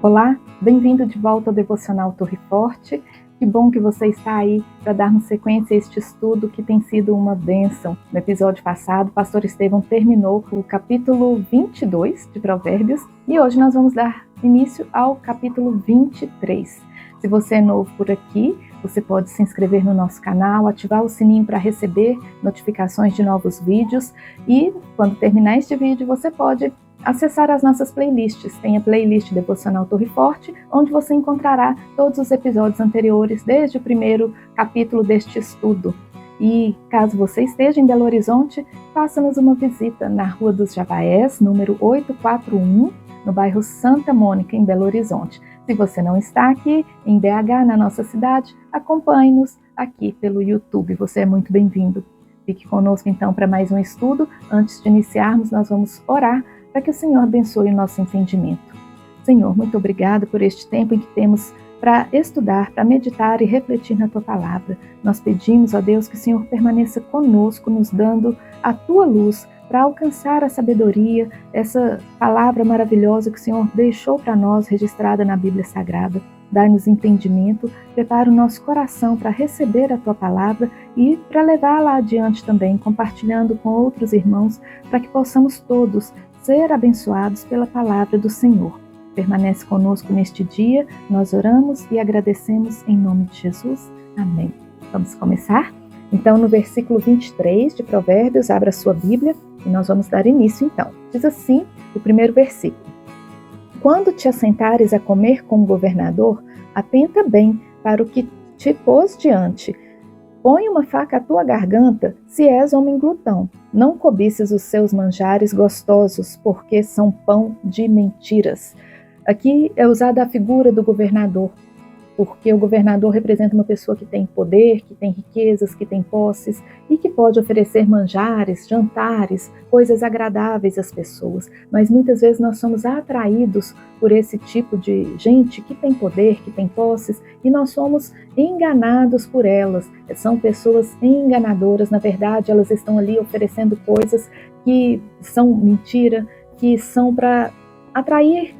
Olá, bem-vindo de volta ao Devocional Torre Forte. Que bom que você está aí para darmos sequência a este estudo que tem sido uma bênção. No episódio passado, o pastor Estevão terminou o capítulo 22 de Provérbios e hoje nós vamos dar início ao capítulo 23. Se você é novo por aqui, você pode se inscrever no nosso canal, ativar o sininho para receber notificações de novos vídeos e, quando terminar este vídeo, você pode acessar as nossas playlists. Tem a playlist Devocional Torre Forte, onde você encontrará todos os episódios anteriores, desde o primeiro capítulo deste estudo. E caso você esteja em Belo Horizonte, faça-nos uma visita na Rua dos Javaés, número 841, no bairro Santa Mônica, em Belo Horizonte. Se você não está aqui em BH, na nossa cidade, acompanhe-nos aqui pelo YouTube. Você é muito bem-vindo. Fique conosco então para mais um estudo. Antes de iniciarmos, nós vamos orar para que o Senhor abençoe o nosso entendimento. Senhor, muito obrigado por este tempo em que temos para estudar, para meditar e refletir na Tua Palavra. Nós pedimos, ó Deus, que o Senhor permaneça conosco, nos dando a Tua luz para alcançar a sabedoria, essa palavra maravilhosa que o Senhor deixou para nós, registrada na Bíblia Sagrada. Dai-nos entendimento, prepara o nosso coração para receber a Tua Palavra e para levá-la adiante também, compartilhando com outros irmãos, para que possamos todos ser abençoados pela palavra do Senhor. Permanece conosco neste dia, nós oramos e agradecemos em nome de Jesus. Amém. Vamos começar? Então, no versículo 23 de Provérbios, abra sua Bíblia e nós vamos dar início então. Diz assim o primeiro versículo: Quando te assentares a comer com o governador, atenta bem para o que te pôs diante. Põe uma faca à tua garganta, se és homem glutão. Não cobices os seus manjares gostosos, porque são pão de mentiras. Aqui é usada a figura do governador, porque o governador representa uma pessoa que tem poder, que tem riquezas, que tem posses e que pode oferecer manjares, jantares, coisas agradáveis às pessoas. Mas muitas vezes nós somos atraídos por esse tipo de gente que tem poder, que tem posses, e nós somos enganados por elas. São pessoas enganadoras, na verdade elas estão ali oferecendo coisas que são mentira, que são para atrair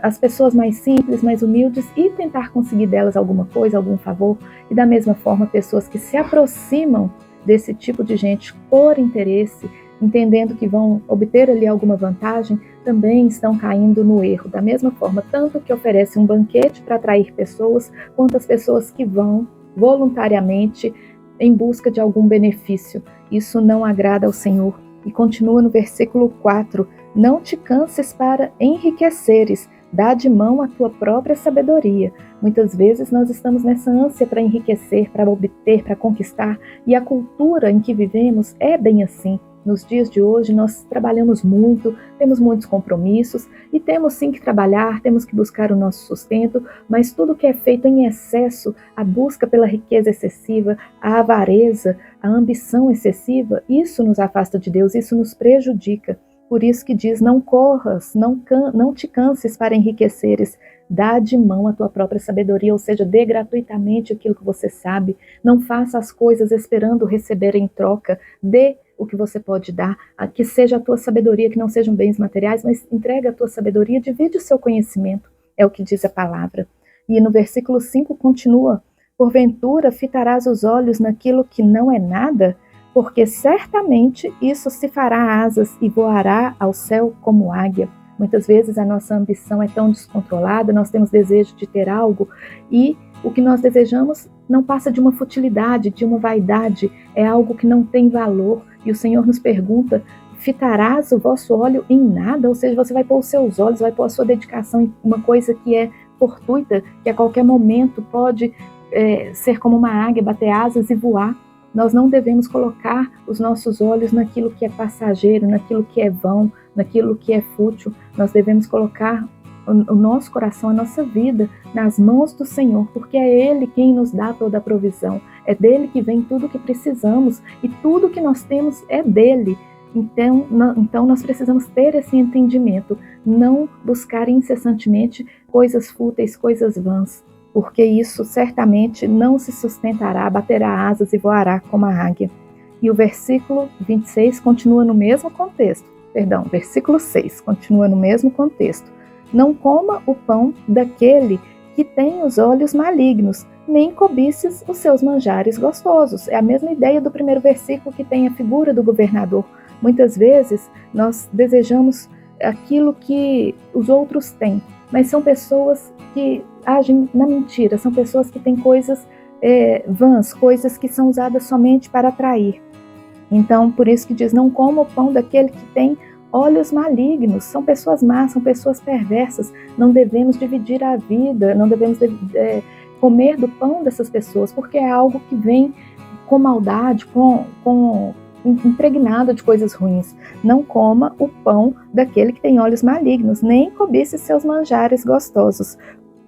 as pessoas mais simples, mais humildes e tentar conseguir delas alguma coisa, algum favor. E da mesma forma, pessoas que se aproximam desse tipo de gente por interesse, entendendo que vão obter ali alguma vantagem, também estão caindo no erro. Da mesma forma, tanto que oferece um banquete para atrair pessoas, quanto as pessoas que vão voluntariamente em busca de algum benefício. Isso não agrada ao Senhor. E continua no versículo 4, não te canses para enriqueceres, dá de mão a tua própria sabedoria. Muitas vezes nós estamos nessa ânsia para enriquecer, para obter, para conquistar, e a cultura em que vivemos é bem assim. Nos dias de hoje nós trabalhamos muito, temos muitos compromissos e temos sim que trabalhar, temos que buscar o nosso sustento, mas tudo que é feito em excesso, a busca pela riqueza excessiva, a avareza, a ambição excessiva, isso nos afasta de Deus, isso nos prejudica. Por isso que diz, não corras, não te canses para enriqueceres, dá de mão a tua própria sabedoria, ou seja, dê gratuitamente aquilo que você sabe, não faça as coisas esperando receber em troca, dê o que você pode dar, que seja a tua sabedoria, que não sejam bens materiais, mas entrega a tua sabedoria, divide o seu conhecimento, é o que diz a palavra. E no versículo 5 continua, porventura fitarás os olhos naquilo que não é nada, porque certamente isso se fará asas e voará ao céu como águia. Muitas vezes a nossa ambição é tão descontrolada, nós temos desejo de ter algo e o que nós desejamos não passa de uma futilidade, de uma vaidade, é algo que não tem valor. E o Senhor nos pergunta, fitarás o vosso olho em nada? Ou seja, você vai pôr os seus olhos, vai pôr a sua dedicação em uma coisa que é fortuita, que a qualquer momento pode ser como uma águia, bater asas e voar. Nós não devemos colocar os nossos olhos naquilo que é passageiro, naquilo que é vão, naquilo que é fútil. Nós devemos colocar o nosso coração, a nossa vida nas mãos do Senhor, porque é Ele quem nos dá toda a provisão. É dele que vem tudo o que precisamos e tudo que nós temos é dele. Então nós precisamos ter esse entendimento, não buscar incessantemente coisas fúteis, coisas vãs, porque isso certamente não se sustentará, baterá asas e voará como a águia. E o versículo 26 continua no mesmo contexto, versículo 6 continua no mesmo contexto. não coma o pão daquele que tem os olhos malignos, nem cobices os seus manjares gostosos. É a mesma ideia do primeiro versículo, que tem a figura do governador. Muitas vezes nós desejamos aquilo que os outros têm, mas são pessoas que agem na mentira, são pessoas que têm coisas vãs, coisas que são usadas somente para atrair. Então, por isso que diz, não coma o pão daquele que tem olhos malignos. São pessoas más, são pessoas perversas. Não devemos dividir a vida, não devemos comer do pão dessas pessoas, porque é algo que vem com maldade, impregnado de coisas ruins. Não coma o pão daquele que tem olhos malignos, nem cobice seus manjares gostosos.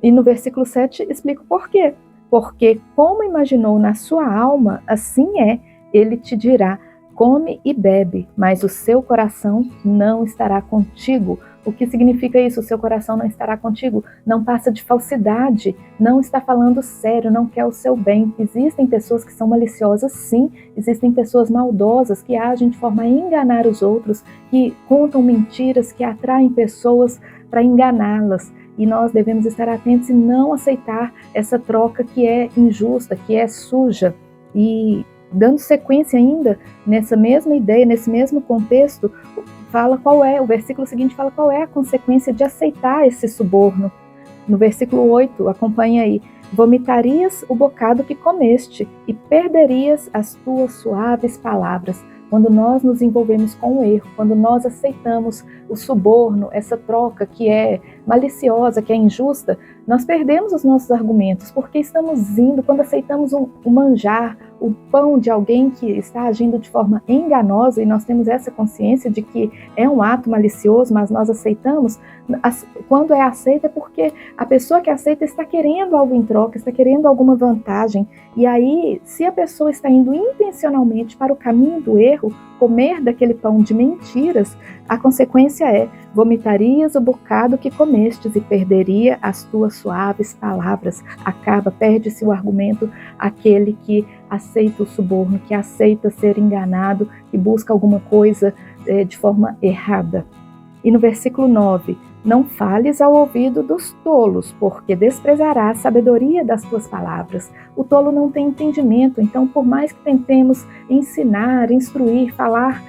E no versículo 7 explica o porquê. Porque como imaginou na sua alma, assim é, ele te dirá, come e bebe, mas o seu coração não estará contigo. O que significa isso? O seu coração não estará contigo? Não passa de falsidade, não está falando sério, não quer o seu bem. Existem pessoas que são maliciosas, sim. Existem pessoas maldosas que agem de forma a enganar os outros, que contam mentiras, que atraem pessoas para enganá-las. E nós devemos estar atentos e não aceitar essa troca que é injusta, que é suja. E dando sequência ainda nessa mesma ideia, nesse mesmo contexto, fala qual é, o versículo seguinte fala qual é a consequência de aceitar esse suborno. No versículo 8, acompanha aí, vomitarias o bocado que comeste e perderias as tuas suaves palavras. Quando nós nos envolvemos com o erro, quando nós aceitamos o suborno, essa troca que é maliciosa, que é injusta, nós perdemos os nossos argumentos, porque estamos indo, quando aceitamos o manjar, o pão de alguém que está agindo de forma enganosa, e nós temos essa consciência de que é um ato malicioso, mas nós aceitamos, quando é aceito é porque a pessoa que aceita está querendo algo em troca, está querendo alguma vantagem, e aí, se a pessoa está indo intencionalmente para o caminho do erro, comer daquele pão de mentiras, a consequência é, vomitarias o bocado que comestes e perderia as tuas suaves palavras. Perde-se o argumento, aquele que aceita o suborno, que aceita ser enganado, que busca alguma coisa de forma errada. E no versículo 9, não fales ao ouvido dos tolos, porque desprezará a sabedoria das tuas palavras. O tolo não tem entendimento, então por mais que tentemos ensinar, instruir, falar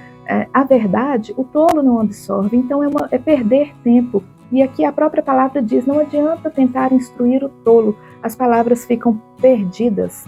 a verdade, o tolo não absorve, então é perder tempo. E aqui a própria palavra diz, não adianta tentar instruir o tolo, as palavras ficam perdidas.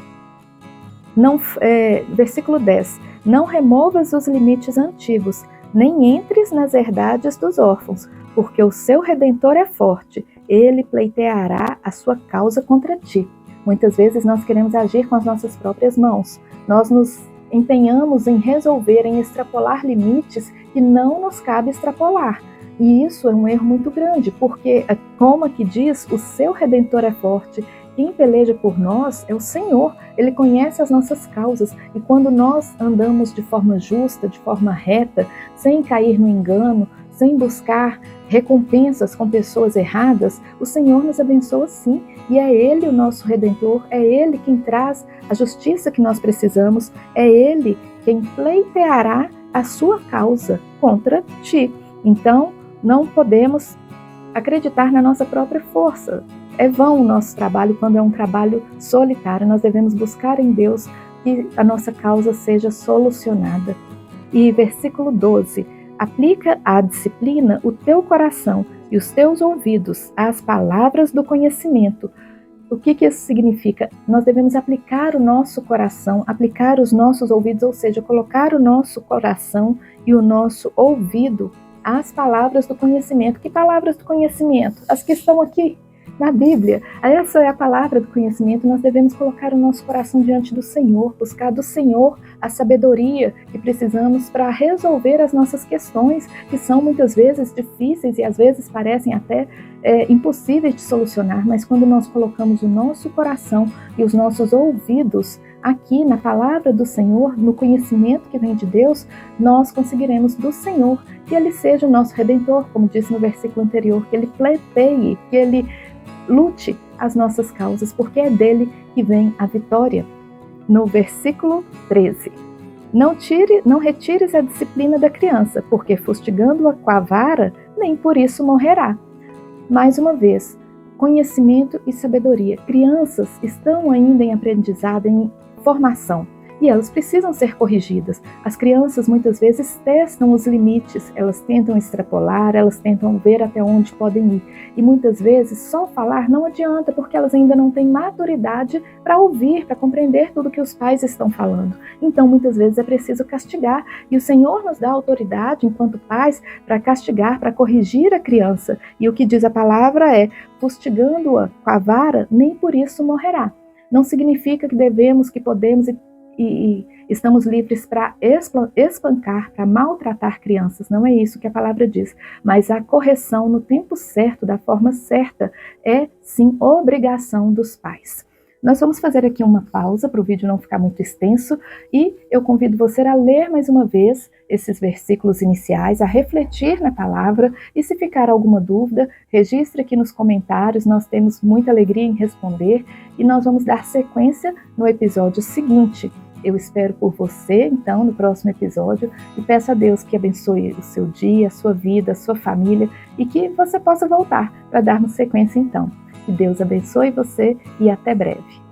Versículo 10, não removas os limites antigos, nem entres nas herdades dos órfãos, porque o seu Redentor é forte, ele pleiteará a sua causa contra ti. Muitas vezes nós queremos agir com as nossas próprias mãos, nós nos empenhamos em resolver, em extrapolar limites que não nos cabe extrapolar. E isso é um erro muito grande, porque, como aqui diz, o seu Redentor é forte, quem peleja por nós é o Senhor, Ele conhece as nossas causas, e quando nós andamos de forma justa, de forma reta, sem cair no engano, sem buscar recompensas com pessoas erradas, o Senhor nos abençoa sim, e é Ele o nosso Redentor, é Ele quem traz a justiça que nós precisamos, é Ele quem pleiteará a sua causa contra ti. Então, não podemos acreditar na nossa própria força. É vão o nosso trabalho quando é um trabalho solitário. Nós devemos buscar em Deus que a nossa causa seja solucionada. E versículo 12. Aplica à disciplina o teu coração e os teus ouvidos às palavras do conhecimento. O que isso significa? Nós devemos aplicar o nosso coração, aplicar os nossos ouvidos, ou seja, colocar o nosso coração e o nosso ouvido às palavras do conhecimento. Que palavras do conhecimento? As que estão aqui na Bíblia. Essa é a palavra do conhecimento. Nós devemos colocar o nosso coração diante do Senhor, buscar do Senhor a sabedoria que precisamos para resolver as nossas questões, que são muitas vezes difíceis e às vezes parecem até impossíveis de solucionar, mas quando nós colocamos o nosso coração e os nossos ouvidos aqui na palavra do Senhor, no conhecimento que vem de Deus, nós conseguiremos do Senhor que Ele seja o nosso Redentor, como disse no versículo anterior, que Ele pleiteie, que Ele lute as nossas causas, porque é dele que vem a vitória. No versículo 13, não retires a disciplina da criança, porque fustigando-a com a vara, nem por isso morrerá. Mais uma vez, conhecimento e sabedoria. Crianças estão ainda em aprendizado, em formação, e elas precisam ser corrigidas. As crianças muitas vezes testam os limites, elas tentam extrapolar, elas tentam ver até onde podem ir. E muitas vezes só falar não adianta, porque elas ainda não têm maturidade para ouvir, para compreender tudo que os pais estão falando. Então muitas vezes é preciso castigar, e o Senhor nos dá autoridade enquanto pais para castigar, para corrigir a criança. E o que diz a palavra é: fustigando-a com a vara, nem por isso morrerá. Não significa que devemos, que podemos e estamos livres para espancar, para maltratar crianças. Não é isso que a palavra diz. Mas a correção no tempo certo, da forma certa, é sim obrigação dos pais. Nós vamos fazer aqui uma pausa para o vídeo não ficar muito extenso, e eu convido você a ler mais uma vez esses versículos iniciais, a refletir na palavra, e se ficar alguma dúvida, registre aqui nos comentários, nós temos muita alegria em responder, e nós vamos dar sequência no episódio seguinte. Eu espero por você, então, no próximo episódio, e peço a Deus que abençoe o seu dia, a sua vida, a sua família, e que você possa voltar para darmos sequência, então. Que Deus abençoe você e até breve.